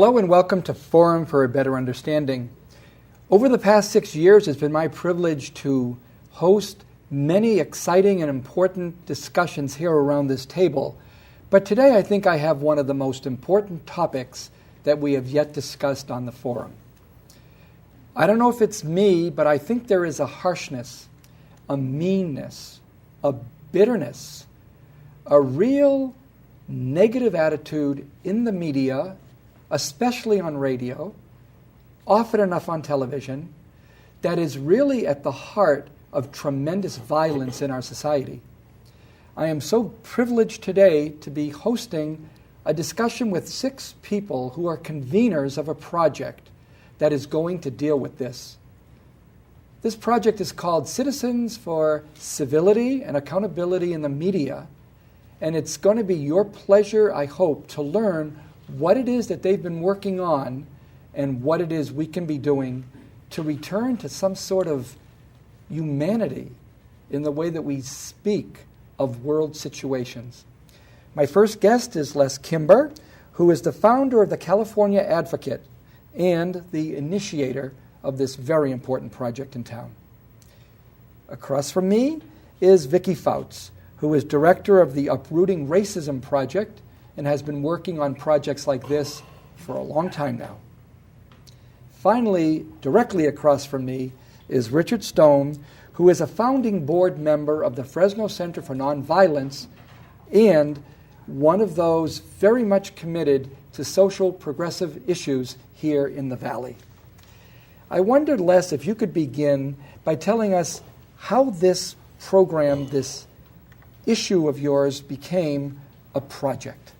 Hello and welcome to Forum for a Better Understanding. Over the past 6 years, it's been my privilege to host many exciting and important discussions here around this table. But today I think I have one of the most important topics that we have yet discussed on the forum. I don't know if it's me, but I think there is a harshness, a meanness, a bitterness, a real negative attitude in the media, especially on radio, often enough on television, that is really at the heart of tremendous violence in our society. I am so privileged today to be hosting a discussion with 6 people who are conveners of a project that is going to deal with this. This project is called Citizens for Civility and Accountability in the Media, and it's going to be your pleasure, I hope, to learn what it is that they've been working on and what it is we can be doing to return to some sort of humanity in the way that we speak of world situations. My first guest is Les Kimber, who is the founder of the California Advocate and the initiator of this very important project in town. Across from me is Vickie Fouts, who is director of the Uprooting Racism Project and has been working on projects like this for a long time now. Finally, directly across from me is Richard Stone, who is a founding board member of the Fresno Center for Nonviolence and one of those very much committed to social progressive issues here in the Valley. I wondered, Les, if you could begin by telling us how this program, this issue of yours, became a project.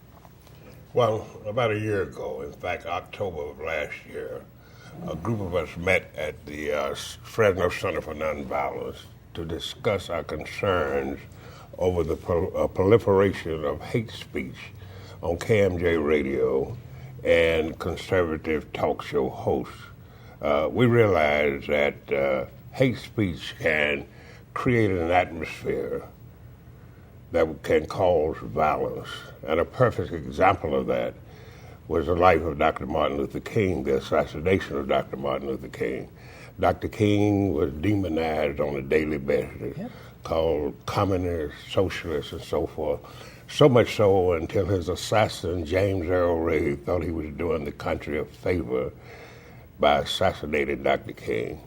Well, about a year ago, in fact, October of last year, a group of us met at the Fresno Center for Nonviolence to discuss our concerns over the proliferation of hate speech on KMJ radio and conservative talk show hosts. We realized that hate speech can create an atmosphere that can cause violence. And a perfect example of that was the life of Dr. Martin Luther King, the assassination of Dr. Martin Luther King. Dr. King was demonized on a daily basis, called communist, socialist, and so forth. So much so until his assassin, James Earl Ray, thought he was doing the country a favor by assassinating Dr. King.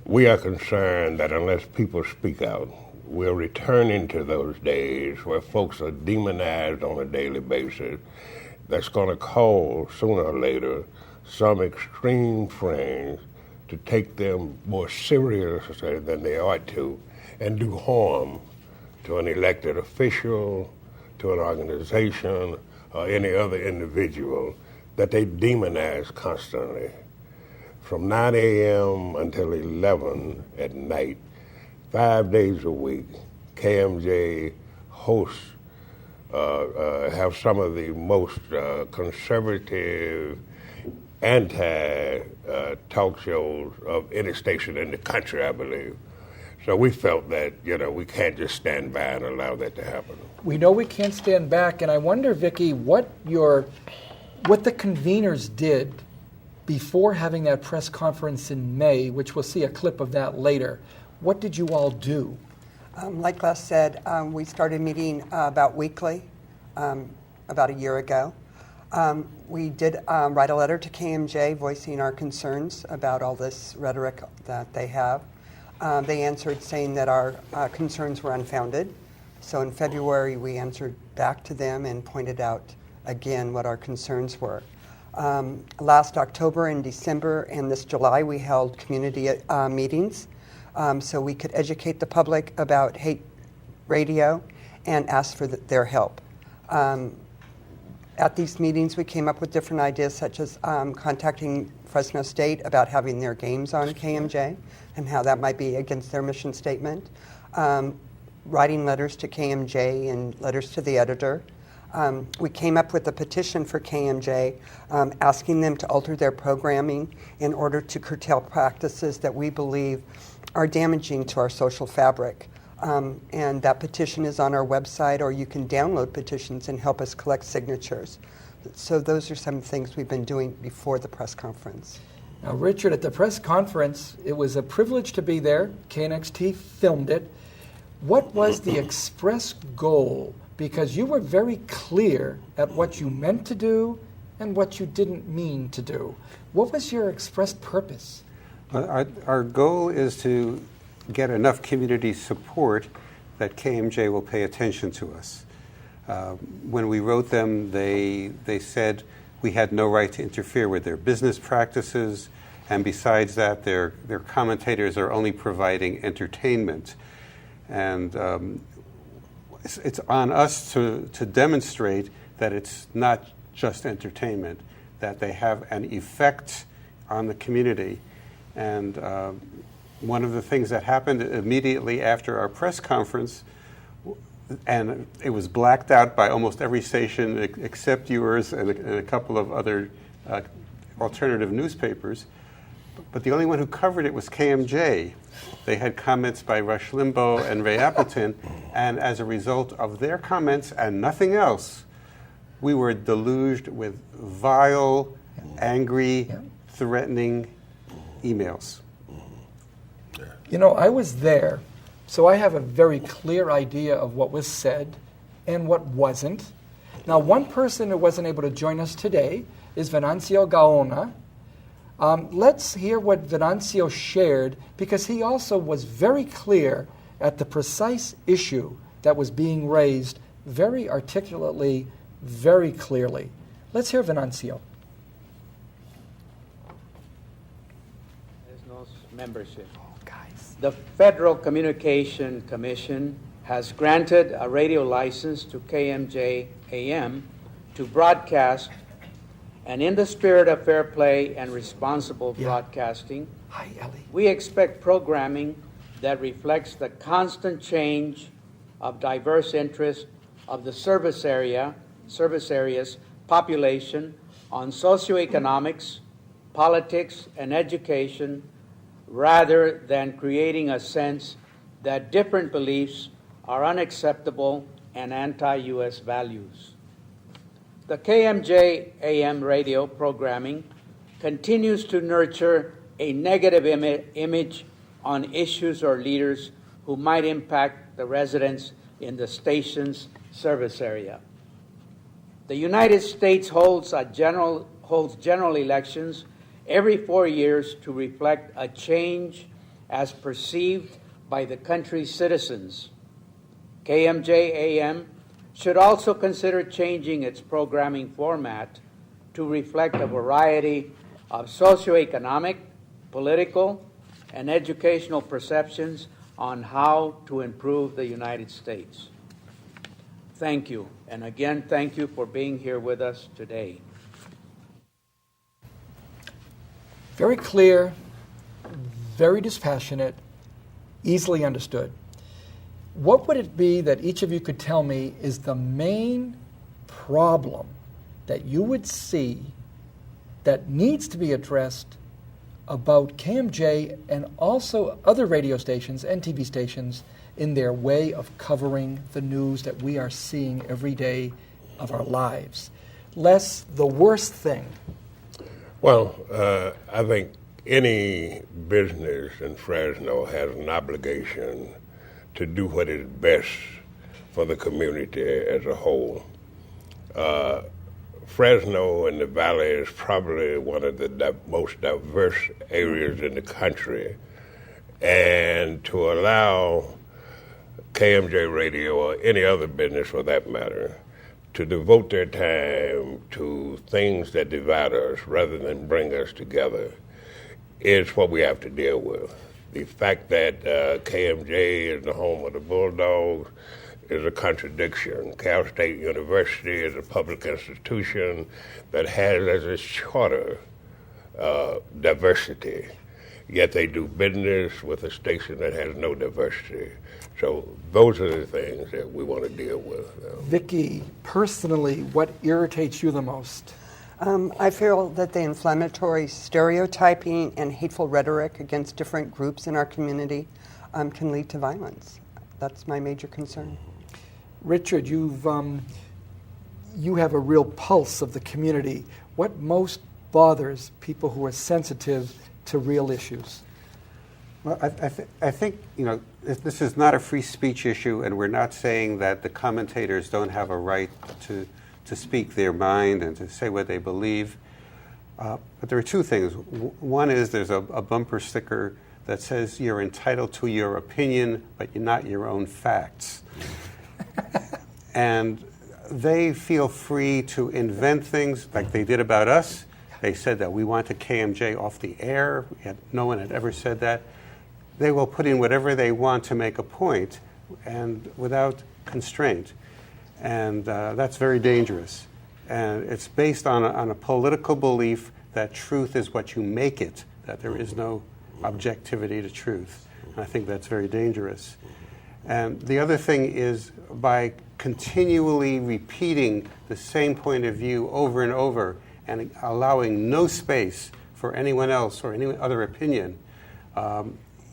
We are concerned that unless people speak out, we're returning to those days where folks are demonized on a daily basis. That's going to cause, sooner or later, some extreme friends to take them more seriously than they ought to and do harm to an elected official, to an organization, or any other individual that they demonize constantly. From 9 a.m. until 11 at night, 5 days a week, KMJ hosts have some of the most conservative, anti-talk shows of any station in the country, I believe. So we felt that, we can't just stand by and allow that to happen. We know we can't stand back, and I wonder, Vickie, what the conveners did before having that press conference in May, which we'll see a clip of that later. What did you all do? Like Les said, we started meeting about weekly, about a year ago. We did write a letter to KMJ voicing our concerns about all this rhetoric that they have. They answered saying that our concerns were unfounded. So in February, we answered back to them and pointed out again what our concerns were. Last October and December and this July, we held community meetings so we could educate the public about hate radio and ask for their help. At these meetings, we came up with different ideas, such as contacting Fresno State about having their games on KMJ and how that might be against their mission statement, writing letters to KMJ and letters to the editor. We came up with a petition for KMJ asking them to alter their programming in order to curtail practices that we believe are damaging to our social fabric. And that petition is on our website, or you can download petitions and help us collect signatures. So those are some things we've been doing before the press conference. Now, Richard, at the press conference, it was a privilege to be there. KNXT filmed it. What was the express goal? Because you were very clear at what you meant to do and what you didn't mean to do. What was your expressed purpose? Our goal is to get enough community support that KMJ will pay attention to us. When we wrote them, they said we had no right to interfere with their business practices, and besides that, their commentators are only providing entertainment. And it's on us to demonstrate that it's not just entertainment, that they have an effect on the community. And one of the things that happened immediately after our press conference, and it was blacked out by almost every station except yours and a couple of other alternative newspapers, but the only one who covered it was KMJ. They had comments by Rush Limbaugh and Ray Appleton, and as a result of their comments and nothing else, we were deluged with vile, angry, threatening emails. You know, I was there, so I have a very clear idea of what was said and what wasn't. Now, one person who wasn't able to join us today is Venancio Gaona. Let's hear what Venancio shared, because he also was very clear at the precise issue that was being raised, very articulately, very clearly. Let's hear Venancio. There's no membership. Oh, guys. The Federal Communication Commission has granted a radio license to KMJ AM to broadcast, and in the spirit of fair play and responsible broadcasting, Hi, Ellie. we expect programming that reflects the constant change of diverse interests of the service area's population on socioeconomics, politics, and education, rather than creating a sense that different beliefs are unacceptable and anti-U.S. values. The KMJ AM radio programming continues to nurture a negative image on issues or leaders who might impact the residents in the station's service area. The United States holds general elections every 4 years to reflect a change as perceived by the country's citizens. KMJ AM should also consider changing its programming format to reflect a variety of socioeconomic, political, and educational perceptions on how to improve the United States. Thank you, and again, thank you for being here with us today. Very clear, very dispassionate, easily understood. What would it be that each of you could tell me is the main problem that you would see that needs to be addressed about KMJ and also other radio stations and TV stations in their way of covering the news that we are seeing every day of our lives? Les, the worst thing. Well, I think any business in Fresno has an obligation to do what is best for the community as a whole. Fresno and the Valley is probably one of the most diverse areas in the country, and to allow KMJ Radio or any other business for that matter to devote their time to things that divide us rather than bring us together is what we have to deal with. The fact that KMJ is the home of the Bulldogs is a contradiction. Cal State University is a public institution that has as its charter diversity, yet they do business with a station that has no diversity. So those are the things that we want to deal with. Vickie, personally, what irritates you the most? I feel that the inflammatory stereotyping and hateful rhetoric against different groups in our community can lead to violence. That's my major concern. Richard, you've you have a real pulse of the community. What most bothers people who are sensitive to real issues? Well, I think, this is not a free speech issue, and we're not saying that the commentators don't have a right to speak their mind and to say what they believe. But there are two things. One is there's a bumper sticker that says you're entitled to your opinion, but you're not your own facts. And they feel free to invent things like they did about us. They said that we wanted KMJ off the air. No one had ever said that. They will put in whatever they want to make a point, and without constraint. And that's very dangerous. And it's based on a political belief that truth is what you make it, that there is no objectivity to truth. And I think that's very dangerous. And the other thing is, by continually repeating the same point of view over and over and allowing no space for anyone else or any other opinion,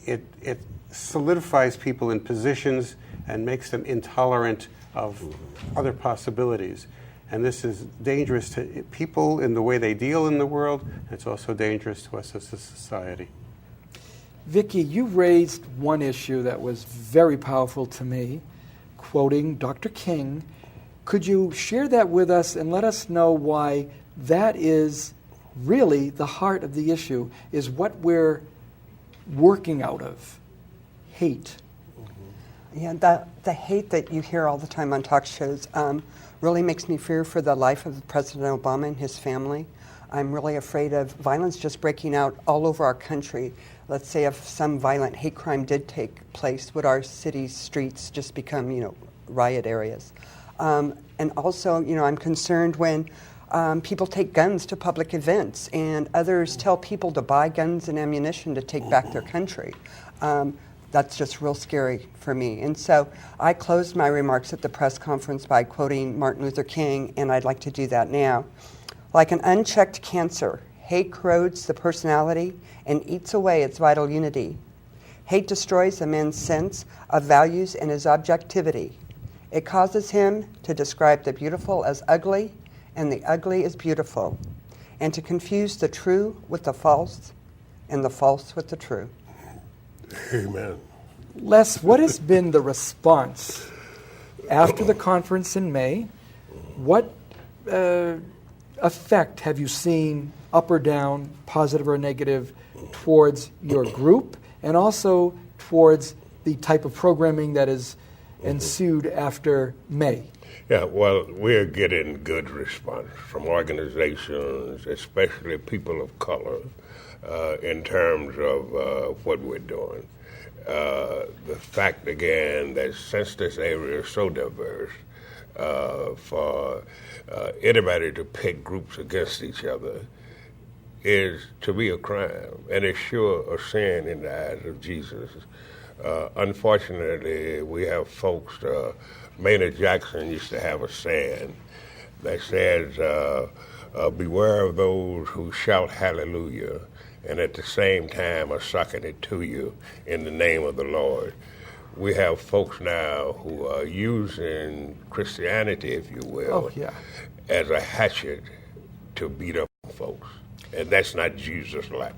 it solidifies people in positions and makes them intolerant of other possibilities. And this is dangerous to people in the way they deal in the world. It's also dangerous to us as a society. Vickie, you raised one issue that was very powerful to me, quoting Dr. King. Could you share that with us and let us know why that is really the heart of the issue, is what we're working out of? Hate. Yeah, the hate that you hear all the time on talk shows really makes me fear for the life of President Obama and his family. I'm really afraid of violence just breaking out all over our country. Let's say if some violent hate crime did take place, would our city's streets just become, riot areas? And also, I'm concerned when people take guns to public events and others tell people to buy guns and ammunition to take back their country. That's just real scary for me. And so I closed my remarks at the press conference by quoting Martin Luther King, and I'd like to do that now. Like an unchecked cancer, hate corrodes the personality and eats away its vital unity. Hate destroys a man's sense of values and his objectivity. It causes him to describe the beautiful as ugly and the ugly as beautiful, and to confuse the true with the false and the false with the true. Amen. Les, what has been the response after the conference in May? What effect have you seen, up or down, positive or negative, towards your group, and also towards the type of programming that is ensued after May? Yeah, well, we're getting good response from organizations, especially people of color, in terms of what we're doing. The fact, again, that since this area is so diverse, for anybody to pick groups against each other is to be a crime, and it's sure a sin in the eyes of Jesus. Unfortunately, we have folks, Maynard Jackson used to have a saying that says, beware of those who shout hallelujah and at the same time are sucking it to you in the name of the Lord. We have folks now who are using Christianity, if you will, as a hatchet to beat up folks. And that's not Jesus-like.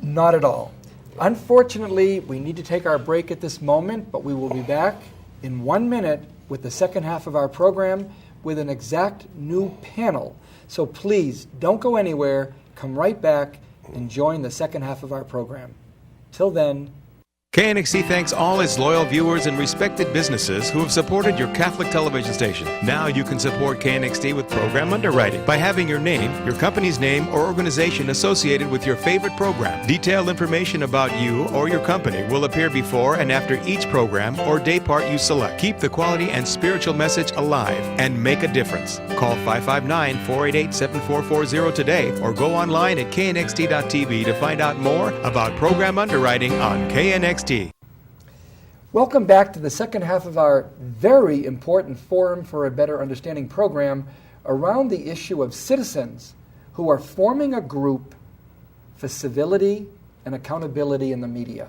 Not at all. Unfortunately, we need to take our break at this moment, but we will be back in 1 minute with the second half of our program with an exact new panel. So please, don't go anywhere. Come right back and join the second half of our program. Till then, KNXT thanks all its loyal viewers and respected businesses who have supported your Catholic television station. Now you can support KNXT with program underwriting by having your name, your company's name, or organization associated with your favorite program. Detailed information about you or your company will appear before and after each program or day part you select. Keep the quality and spiritual message alive and make a difference. Call 559-488-7440 today or go online at knxt.tv to find out more about program underwriting on KNXT. welcome back to the second half of our very important Forum for a Better Understanding program around the issue of citizens who are forming a group for civility and accountability in the media.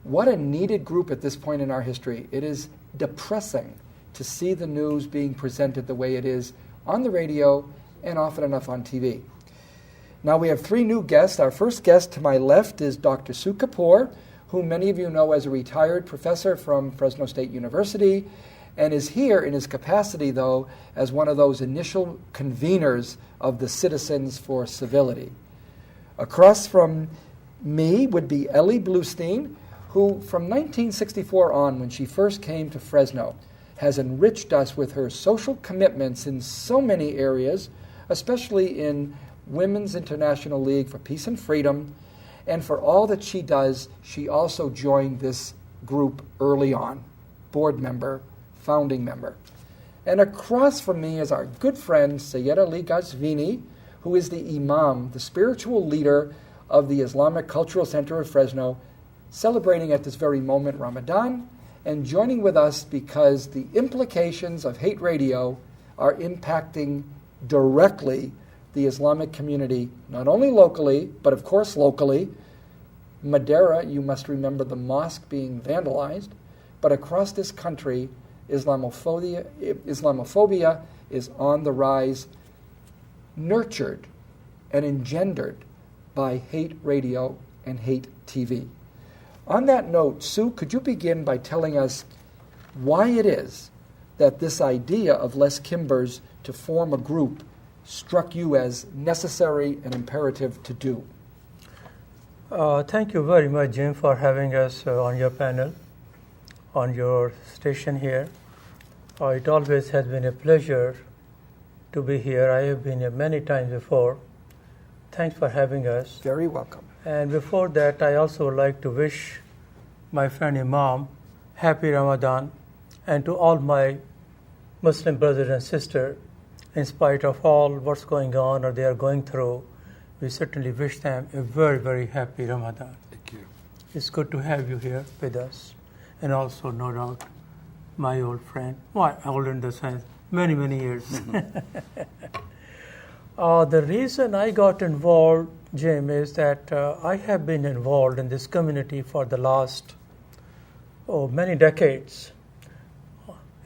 What a needed group at this point in our history. It is depressing to see the news being presented the way it is on the radio, and often enough on TV. Now we have 3 new guests. Our first guest to my left is Dr. Sue Kapoor, whom many of you know as a retired professor from Fresno State University, and is here in his capacity, though, as one of those initial conveners of the Citizens for Civility. Across from me would be Ellie Bluestein, who from 1964 on, when she first came to Fresno, has enriched us with her social commitments in so many areas, especially in Women's International League for Peace and Freedom, and for all that she does, she also joined this group early on, board member, founding member. And across from me is our good friend, Seyed Ghazvini, who is the Imam, the spiritual leader of the Islamic Cultural Center of Fresno, celebrating at this very moment Ramadan, and joining with us because the implications of hate radio are impacting directly the Islamic community, not only locally, but of course locally. Madeira, you must remember the mosque being vandalized, but across this country, Islamophobia is on the rise, nurtured and engendered by hate radio and hate TV. On that note, Sue, could you begin by telling us why it is that this idea of Les Kimbers to form a group struck you as necessary and imperative to do? Thank you very much, Jim, for having us on your panel, on your station here. It always has been a pleasure to be here. I have been here many times before. Thanks for having us. Very welcome. And before that, I also would like to wish my friend Imam happy Ramadan, and to all my Muslim brothers and sisters, in spite of all what's going on or they are going through, we certainly wish them a very, very happy Ramadan. Thank you. It's good to have you here with us. And also, no doubt, my old friend, well, older in the sense, many, many years. The reason I got involved, Jim, is that I have been involved in this community for the last many decades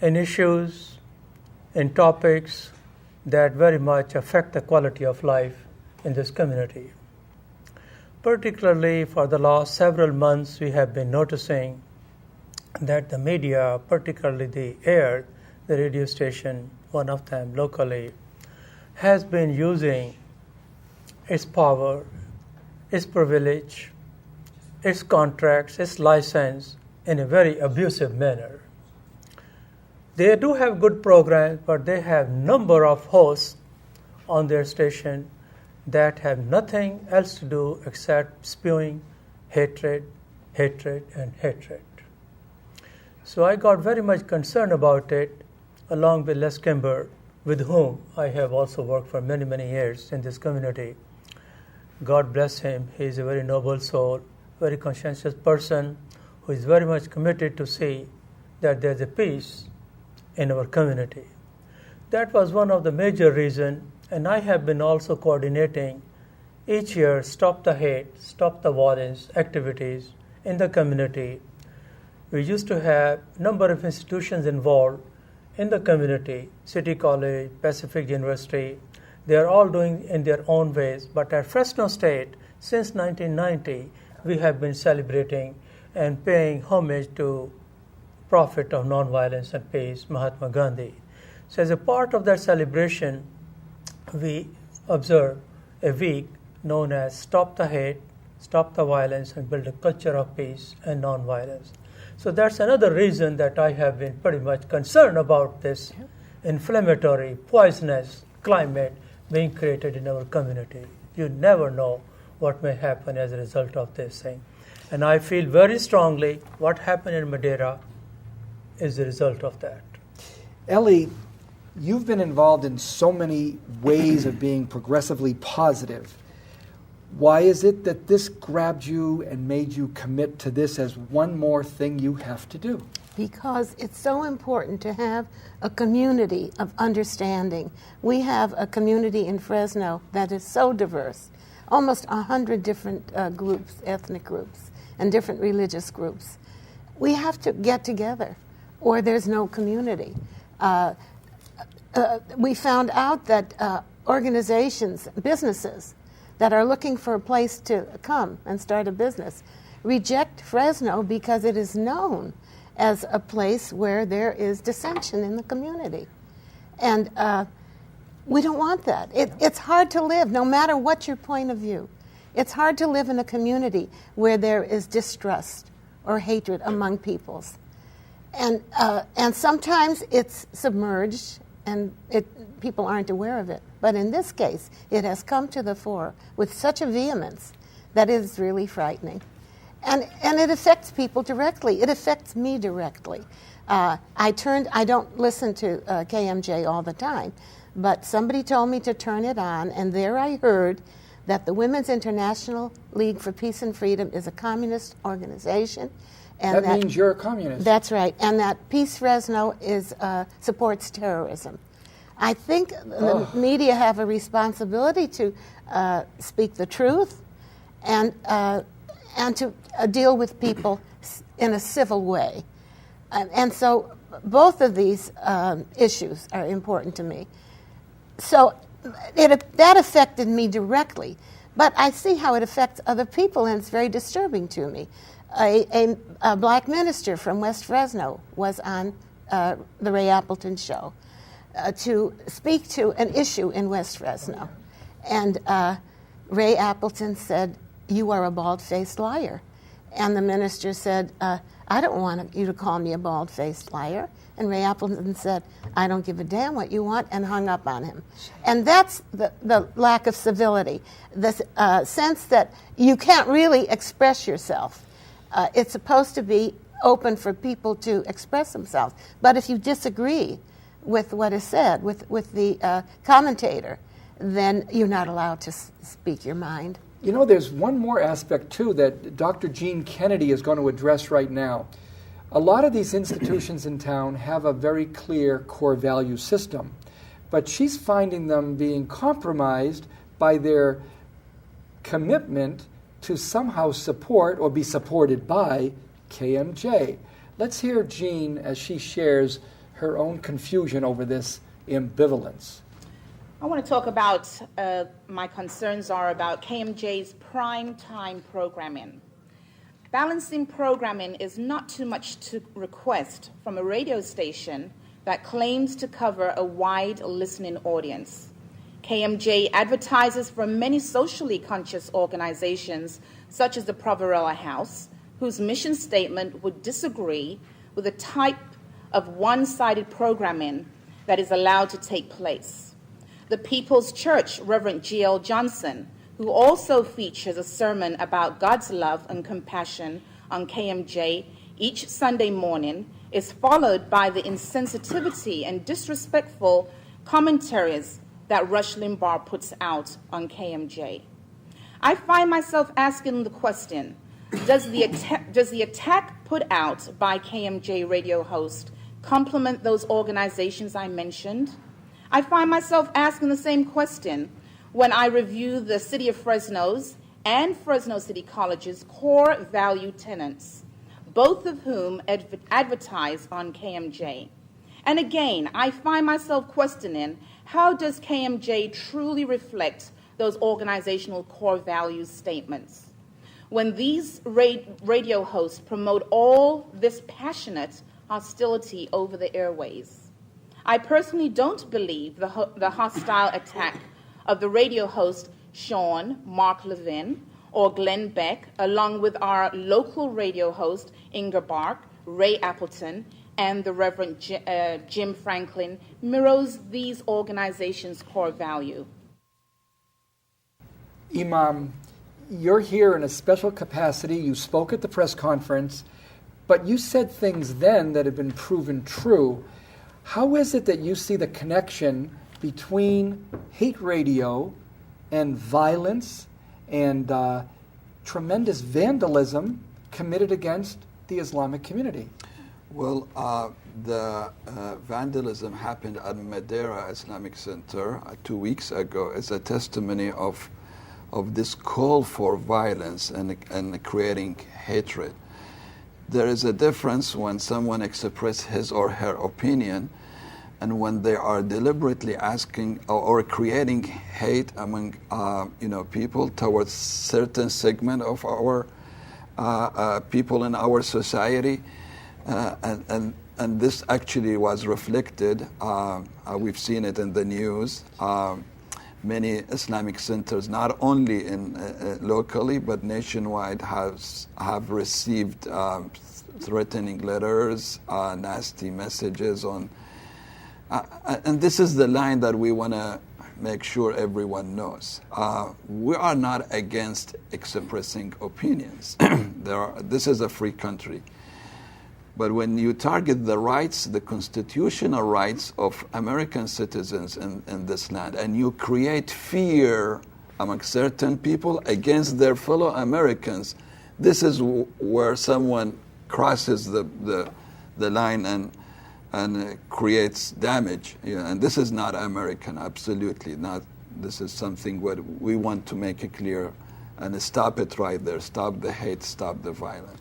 in issues, in topics that very much affect the quality of life in this community. Particularly for the last several months, we have been noticing that the media, particularly the radio station, one of them locally, has been using its power, its privilege, its contracts, its license in a very abusive manner. They do have good programs, but they have number of hosts on their station that have nothing else to do except spewing hatred, hatred, and hatred. So I got very much concerned about it, along with Les Kimber, with whom I have also worked for many, many years in this community. God bless him. He is a very noble soul, very conscientious person who is very much committed to see that there's a peace in our community. That was one of the major reasons, and I have been also coordinating each year Stop the Hate, Stop the Violence activities in the community. We used to have a number of institutions involved in the community, City College, Pacific University. They are all doing in their own ways, but at Fresno State, since 1990, we have been celebrating and paying homage to prophet of nonviolence and peace, Mahatma Gandhi. So as a part of that celebration, we observe a week known as Stop the Hate, Stop the Violence, and Build a Culture of Peace and Nonviolence. So that's another reason that I have been pretty much concerned about this inflammatory, poisonous climate being created in our community. You never know what may happen as a result of this thing. And I feel very strongly what happened in Madeira is the result of that. Ellie, you've been involved in so many ways of being progressively positive. Why is it that this grabbed you and made you commit to this as one more thing you have to do? Because it's so important to have a community of understanding. We have a community in Fresno that is so diverse, almost 100 different groups, ethnic groups, and different religious groups. We have to get together, or there's no community. we found out that organizations, businesses that are looking for a place to come and start a business reject Fresno because it is known as a place where there is dissension in the community. And we don't want that. It's hard to live, no matter what your point of view. It's hard to live in a community where there is distrust or hatred among peoples. And sometimes it's submerged and people aren't aware of it. But in this case, it has come to the fore with such a vehemence that it is really frightening. And it affects people directly. It affects me directly. I don't listen to KMJ all the time, but somebody told me to turn it on, and there I heard that the Women's International League for Peace and Freedom is a communist organization. And that means you're a communist. That's right. And that Peace Fresno supports terrorism. I think the media have a responsibility to speak the truth and to deal with people in a civil way. And so both of these issues are important to me. So that affected me directly, but I see how it affects other people, and it's very disturbing to me. A black minister from West Fresno was on the Ray Appleton show to speak to an issue in West Fresno. And Ray Appleton said, "You are a bald-faced liar." And the minister said, "I don't want you to call me a bald-faced liar." And Ray Appleton said, "I don't give a damn what you want," and hung up on him. And that's the lack of civility, the sense that you can't really express yourself. It's supposed to be open for people to express themselves. But if you disagree with what is said, with the commentator, then you're not allowed to speak your mind. You know, there's one more aspect, too, that Dr. Jean Kennedy is going to address right now. A lot of these institutions in town have a very clear core value system, but she's finding them being compromised by their commitment to somehow support or be supported by KMJ. Let's hear Jean as she shares her own confusion over this ambivalence. I want to talk about my concerns are about KMJ's prime time programming. Balancing programming is not too much to request from a radio station that claims to cover a wide listening audience. KMJ advertises for many socially conscious organizations, such as the Provarella House, whose mission statement would disagree with the type of one-sided programming that is allowed to take place. The People's Church, Reverend G.L. Johnson, who also features a sermon about God's love and compassion on KMJ each Sunday morning, is followed by the insensitivity and disrespectful commentaries that Rush Limbaugh puts out on KMJ. I find myself asking the question, does the attack put out by KMJ radio host complement those organizations I mentioned? I find myself asking the same question when I review the City of Fresno's and Fresno City College's core value tenants, both of whom advertise on KMJ. And again, I find myself questioning, how does KMJ truly reflect those organizational core values statements? When these radio hosts promote all this passionate hostility over the airways, I personally don't believe the hostile attack of the radio host Sean, Mark Levin, or Glenn Beck, along with our local radio host Inger Bark, Ray Appleton, and the Reverend Jim Franklin, mirrors these organizations' core value. Imam, you're here in a special capacity. You spoke at the press conference, but you said things then that have been proven true. How is it that you see the connection between hate radio and violence and tremendous vandalism committed against the Islamic community? Well, the vandalism happened at Madeira Islamic Center 2 weeks ago as a testimony of this call for violence and creating hatred. There is a difference when someone expresses his or her opinion and when they are deliberately asking or creating hate among people towards certain segment of our people in our society, and this actually was reflected. We've seen it in the news. Many Islamic centers, not only locally but nationwide, have received threatening letters, nasty messages on. And this is the line that we want to make sure everyone knows. We are not against expressing opinions. This is a free country. But when you target the rights, the constitutional rights of American citizens in this land, and you create fear among certain people against their fellow Americans, this is where someone crosses the line and creates damage. And this is not American, absolutely not. This is something what we want to make it clear and stop it right there. Stop the hate, stop the violence.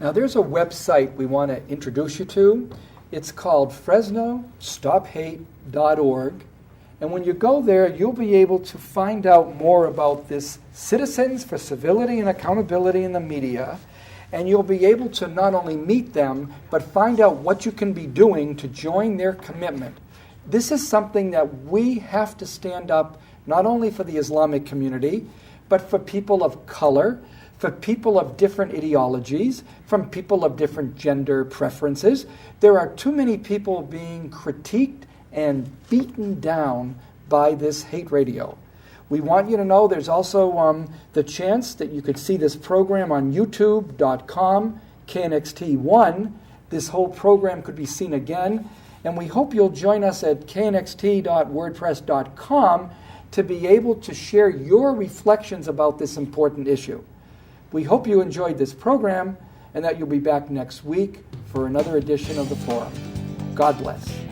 Now, there's a website we want to introduce you to. It's called FresnoStopHate.org. And when you go there, you'll be able to find out more about this Citizens for Civility and Accountability in the Media. And you'll be able to not only meet them, but find out what you can be doing to join their commitment. This is something that we have to stand up not only for the Islamic community, but for people of color, for people of different ideologies, from people of different gender preferences. There are too many people being critiqued and beaten down by this hate radio. We want you to know there's also the chance that you could see this program on youtube.com, KNXT1. This whole program could be seen again. And we hope you'll join us at knxt.wordpress.com to be able to share your reflections about this important issue. We hope you enjoyed this program and that you'll be back next week for another edition of the Forum. God bless.